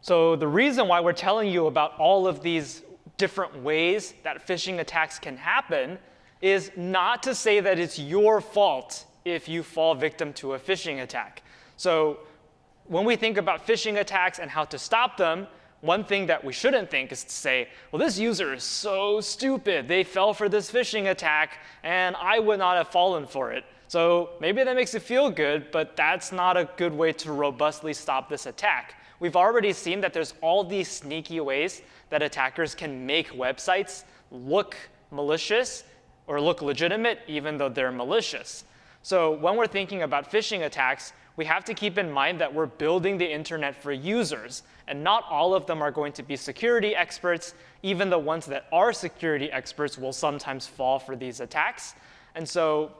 So the reason why we're telling you about all of these different ways that phishing attacks can happen is not to say that it's your fault if you fall victim to a phishing attack. So when we think about phishing attacks and how to stop them, one thing that we shouldn't think is to say, well, this user is so stupid. They fell for this phishing attack, and I would not have fallen for it. So maybe that makes you feel good, but that's not a good way to robustly stop this attack. We've already seen that there's all these sneaky ways that attackers can make websites look malicious or look legitimate, even though they're malicious. So when we're thinking about phishing attacks, we have to keep in mind that we're building the internet for users, and not all of them are going to be security experts. Even the ones that are security experts will sometimes fall for these attacks. And so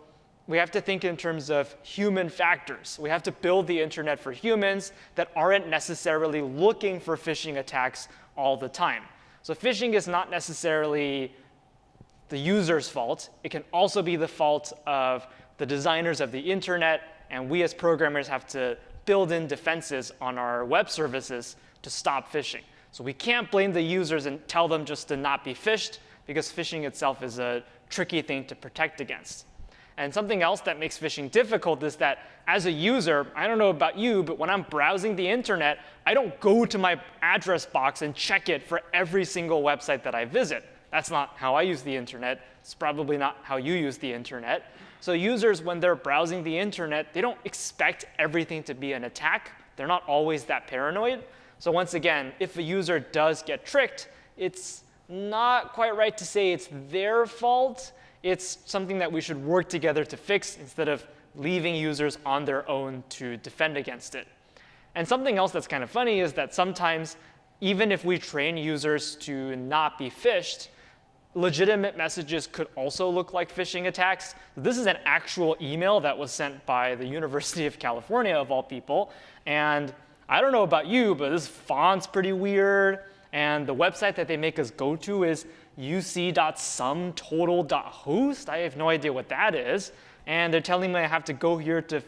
we have to think in terms of human factors. We have to build the internet for humans that aren't necessarily looking for phishing attacks all the time. So phishing is not necessarily the user's fault. It can also be the fault of the designers of the internet, and we as programmers have to build in defenses on our web services to stop phishing. So we can't blame the users and tell them just to not be phished, because phishing itself is a tricky thing to protect against. And something else that makes phishing difficult is that as a user, I don't know about you, but when I'm browsing the internet, I don't go to my address box and check it for every single website that I visit. That's not how I use the internet. It's probably not how you use the internet. So users, when they're browsing the internet, they don't expect everything to be an attack. They're not always that paranoid. So once again, if a user does get tricked, it's not quite right to say it's their fault. It's something that we should work together to fix instead of leaving users on their own to defend against it. And something else that's kind of funny is that sometimes, even if we train users to not be phished, legitimate messages could also look like phishing attacks. This is an actual email that was sent by the University of California, of all people. And I don't know about you, but this font's pretty weird. And the website that they make us go to is uc.sumtotal.host. I have no idea what that is. And they're telling me I have to go here to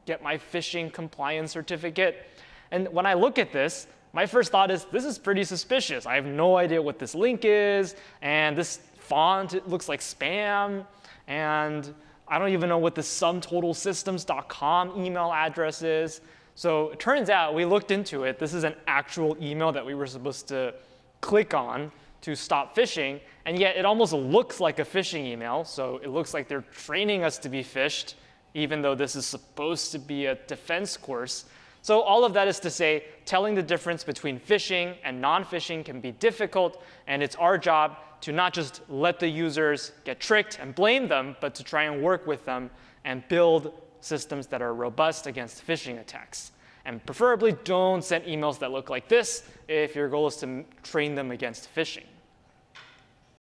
get my phishing compliance certificate. And when I look at this, my first thought is, this is pretty suspicious. I have no idea what this link is. And this font, it looks like spam. And I don't even know what the sumtotalsystems.com email address is. So it turns out we looked into it. This is an actual email that we were supposed to click on to stop phishing. And yet it almost looks like a phishing email. So it looks like they're training us to be phished, even though this is supposed to be a defense course. So all of that is to say, telling the difference between phishing and non-phishing can be difficult. And it's our job to not just let the users get tricked and blame them, but to try and work with them and build systems that are robust against phishing attacks. And preferably don't send emails that look like this if your goal is to train them against phishing.